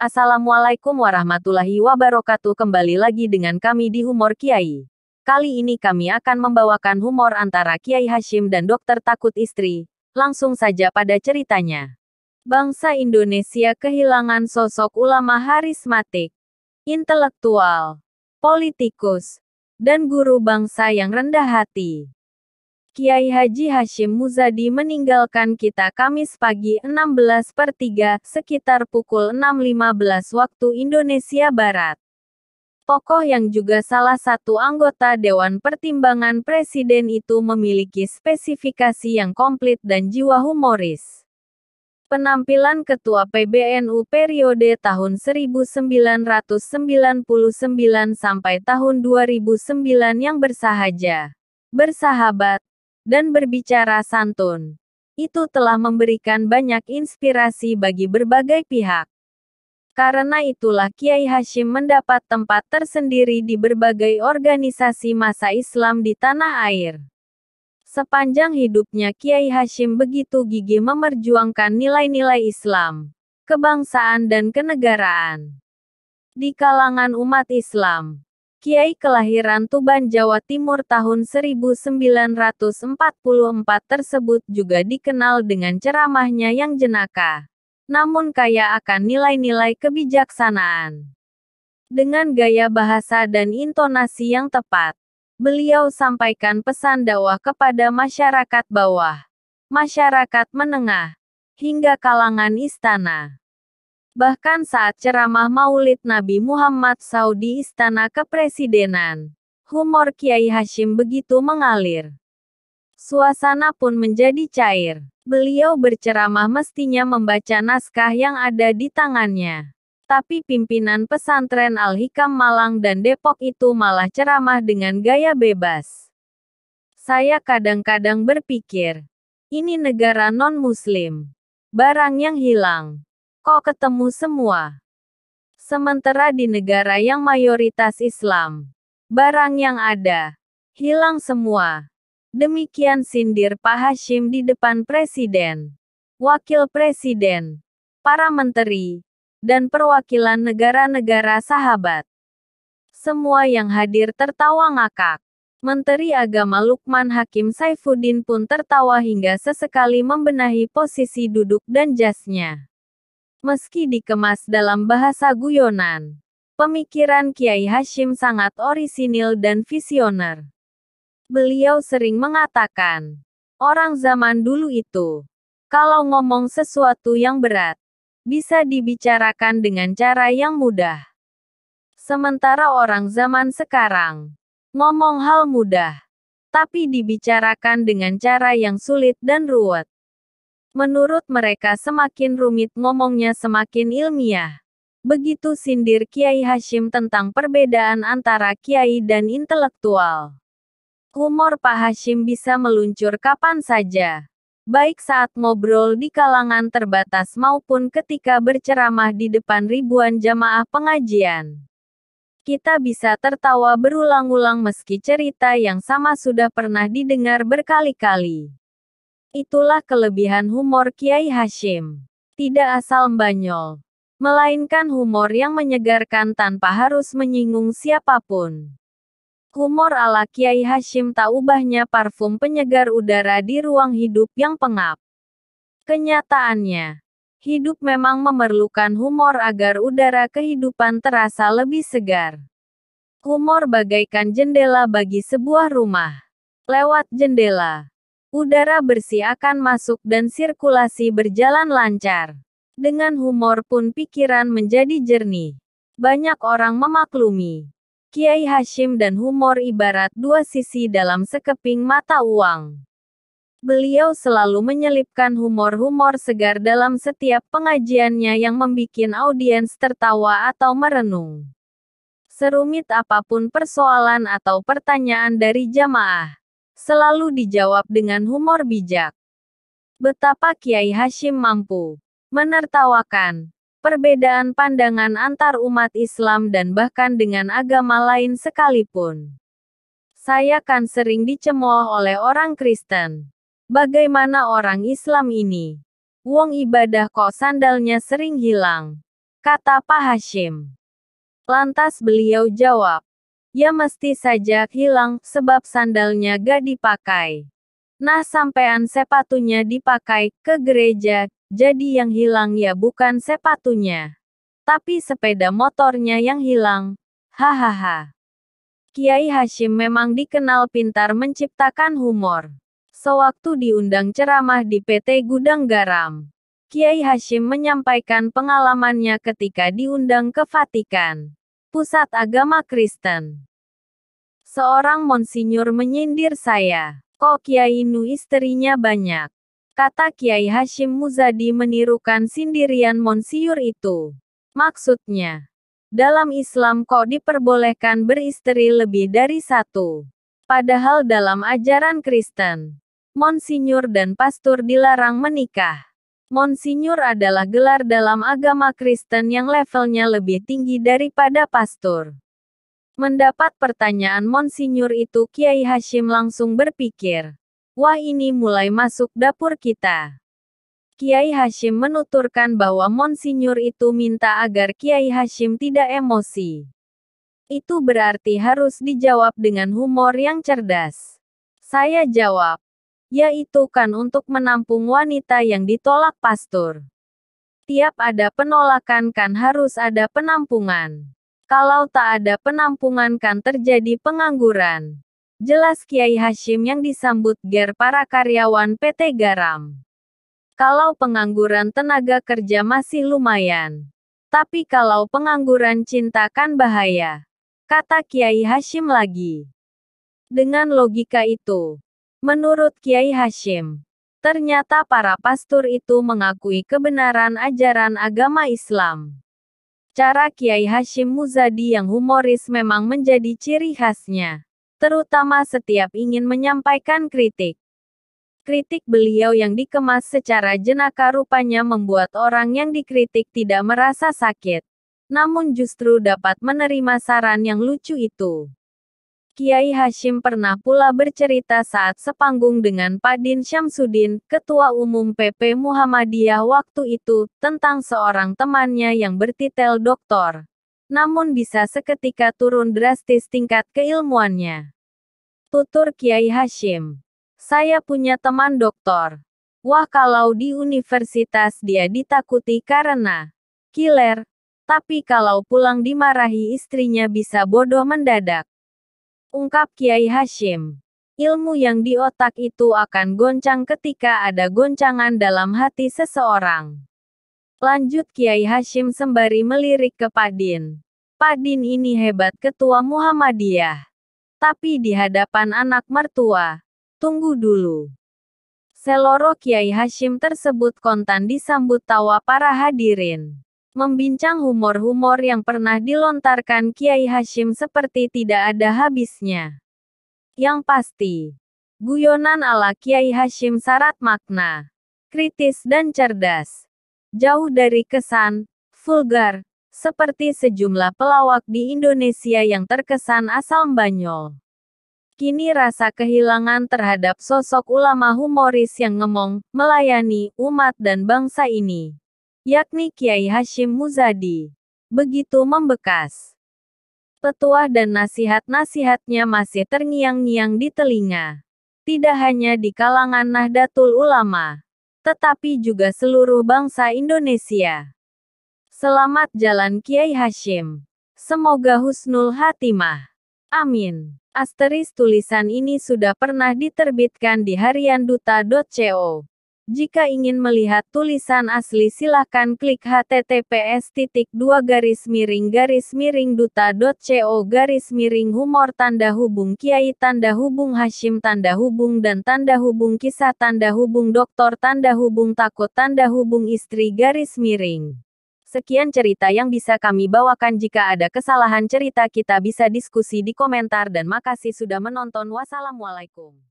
Assalamualaikum warahmatullahi wabarakatuh. Kembali lagi dengan kami di Humor Kiai. Kali ini kami akan membawakan humor antara Kiai Hasyim dan Dokter Takut Istri. Langsung saja pada ceritanya. Bangsa Indonesia kehilangan sosok ulama harismatik, intelektual, politikus, dan guru bangsa yang rendah hati. Kiai Haji Hasyim Muzadi meninggalkan kita Kamis pagi 16/3, sekitar pukul 6.15 waktu Indonesia Barat. Tokoh yang juga salah satu anggota Dewan Pertimbangan Presiden itu memiliki spesifikasi yang komplit dan jiwa humoris. Penampilan Ketua PBNU periode tahun 1999 sampai tahun 2009 yang bersahaja, bersahabat, dan berbicara santun. Itu telah memberikan banyak inspirasi bagi berbagai pihak. Karena itulah Kiai Hasyim mendapat tempat tersendiri di berbagai organisasi massa Islam di tanah air. Sepanjang hidupnya Kiai Hasyim begitu gigih memperjuangkan nilai-nilai Islam, kebangsaan dan kenegaraan. Di kalangan umat Islam, Kiai kelahiran Tuban, Jawa Timur tahun 1944 tersebut juga dikenal dengan ceramahnya yang jenaka, namun kaya akan nilai-nilai kebijaksanaan. Dengan gaya bahasa dan intonasi yang tepat, beliau sampaikan pesan dakwah kepada masyarakat bawah, masyarakat menengah, hingga kalangan istana. Bahkan saat ceramah Maulid Nabi Muhammad SAW di Istana Kepresidenan, humor Kiai Hasyim begitu mengalir. Suasana pun menjadi cair. Beliau berceramah mestinya membaca naskah yang ada di tangannya. Tapi pimpinan pesantren Al-Hikam Malang dan Depok itu malah ceramah dengan gaya bebas. Saya kadang-kadang berpikir, ini negara non-muslim. Barang yang hilang, kok ketemu semua. Sementara di negara yang mayoritas Islam, barang yang ada, hilang semua. Demikian sindir Pak Hasyim di depan Presiden, Wakil Presiden, para menteri, dan perwakilan negara-negara sahabat. Semua yang hadir tertawa ngakak. Menteri Agama Lukman Hakim Saifuddin pun tertawa hingga sesekali membenahi posisi duduk dan jasnya. Meski dikemas dalam bahasa guyonan, pemikiran Kiai Hasyim sangat orisinil dan visioner. Beliau sering mengatakan, orang zaman dulu itu, kalau ngomong sesuatu yang berat, bisa dibicarakan dengan cara yang mudah. Sementara orang zaman sekarang, ngomong hal mudah, tapi dibicarakan dengan cara yang sulit dan ruwet. Menurut mereka semakin rumit ngomongnya semakin ilmiah. Begitu sindir Kiai Hasyim tentang perbedaan antara kiai dan intelektual. Humor Pak Hasyim bisa meluncur kapan saja. Baik saat ngobrol di kalangan terbatas maupun ketika berceramah di depan ribuan jamaah pengajian. Kita bisa tertawa berulang-ulang meski cerita yang sama sudah pernah didengar berkali-kali. Itulah kelebihan humor Kiai Hasyim. Tidak asal mbanyol, melainkan humor yang menyegarkan tanpa harus menyinggung siapapun. Humor ala Kiai Hasyim tak ubahnya parfum penyegar udara di ruang hidup yang pengap. Kenyataannya, hidup memang memerlukan humor agar udara kehidupan terasa lebih segar. Humor bagaikan jendela bagi sebuah rumah. Lewat jendela, udara bersih akan masuk dan sirkulasi berjalan lancar. Dengan humor pun pikiran menjadi jernih. Banyak orang memaklumi Kiai Hasyim dan humor ibarat dua sisi dalam sekeping mata uang. Beliau selalu menyelipkan humor-humor segar dalam setiap pengajiannya yang membikin audiens tertawa atau merenung. Serumit apapun persoalan atau pertanyaan dari jamaah, selalu dijawab dengan humor bijak. Betapa Kiai Hasyim mampu menertawakan perbedaan pandangan antar umat Islam dan bahkan dengan agama lain sekalipun. Saya kan sering dicemooh oleh orang Kristen. Bagaimana orang Islam ini? Wong ibadah kok sandalnya sering hilang. kata Pak Hashim. Lantas beliau jawab, ya mesti saja hilang, sebab sandalnya gak dipakai. Nah sampean sepatunya dipakai ke gereja, jadi yang hilang ya bukan sepatunya, tapi sepeda motornya yang hilang. Hahaha. Kiai Hashim memang dikenal pintar menciptakan humor. Sewaktu diundang ceramah di PT Gudang Garam, Kiai Hashim menyampaikan pengalamannya ketika diundang ke Vatikan, pusat agama Kristen. Seorang Monsinyur menyindir saya, kok Kiai Nu istrinya banyak? Kata Kiai Hashim Muzadi menirukan sindirian Monsinyur itu. Maksudnya, dalam Islam kok diperbolehkan beristri lebih dari satu? Padahal dalam ajaran Kristen, Monsinyur dan pastor dilarang menikah. Monsinyur adalah gelar dalam agama Kristen yang levelnya lebih tinggi daripada pastor. Mendapat pertanyaan Monsinyur itu, Kiai Hashim langsung berpikir, wah ini mulai masuk dapur kita. Kiai Hashim menuturkan bahwa Monsinyur itu minta agar Kiai Hashim tidak emosi. Itu berarti harus dijawab dengan humor yang cerdas. Saya jawab, ya itu kan untuk menampung wanita yang ditolak pastor. Tiap ada penolakan kan harus ada penampungan. Kalau tak ada penampungan kan terjadi pengangguran. Jelas Kiai Hashim yang disambut ger para karyawan PT Garam. Kalau pengangguran tenaga kerja masih lumayan. Tapi kalau pengangguran cinta kan bahaya. Kata Kiai Hashim lagi. Dengan logika itu, menurut Kiai Hashim, ternyata para pastor itu mengakui kebenaran ajaran agama Islam. Cara Kiai Hashim Muzadi yang humoris memang menjadi ciri khasnya, terutama setiap ingin menyampaikan kritik. Kritik beliau yang dikemas secara jenaka rupanya membuat orang yang dikritik tidak merasa sakit, namun justru dapat menerima saran yang lucu itu. Kiai Hashim pernah pula bercerita saat sepanggung dengan Pak Din Syamsuddin, Ketua Umum PP Muhammadiyah waktu itu, tentang seorang temannya yang bertitel doktor, namun bisa seketika turun drastis tingkat keilmuannya. Tutur Kiai Hashim, saya punya teman doktor. Wah kalau di universitas dia ditakuti karena killer, tapi kalau pulang dimarahi istrinya bisa bodoh mendadak. Ungkap Kiai Hashim. Ilmu yang di otak itu akan goncang ketika ada goncangan dalam hati seseorang. Lanjut Kiai Hashim sembari melirik ke Pak Din. Pak Din ini hebat Ketua Muhammadiyah. Tapi di hadapan anak mertua, tunggu dulu. Seloro Kiai Hashim tersebut kontan disambut tawa para hadirin. Membincang humor-humor yang pernah dilontarkan Kiai Hashim seperti tidak ada habisnya. Yang pasti, guyonan ala Kiai Hashim syarat makna, kritis dan cerdas. Jauh dari kesan vulgar, seperti sejumlah pelawak di Indonesia yang terkesan asal Banyol. Kini rasa kehilangan terhadap sosok ulama humoris yang ngemong, melayani umat dan bangsa ini, yakni Kiai Hashim Muzadi, begitu membekas. Petuah dan nasihat-nasihatnya masih terngiang-ngiang di telinga. Tidak hanya di kalangan Nahdlatul Ulama, tetapi juga seluruh bangsa Indonesia. Selamat jalan Kiai Hashim. Semoga husnul hatimah. Amin. Asteris tulisan ini sudah pernah diterbitkan di harianduta.co. Jika ingin melihat tulisan asli silahkan klik https://duta.co/humor Kiai Hashim kisah doktor takut istri . Sekian cerita yang bisa kami bawakan. Jika ada kesalahan cerita kita bisa diskusi di komentar dan makasih sudah menonton. Wassalamualaikum.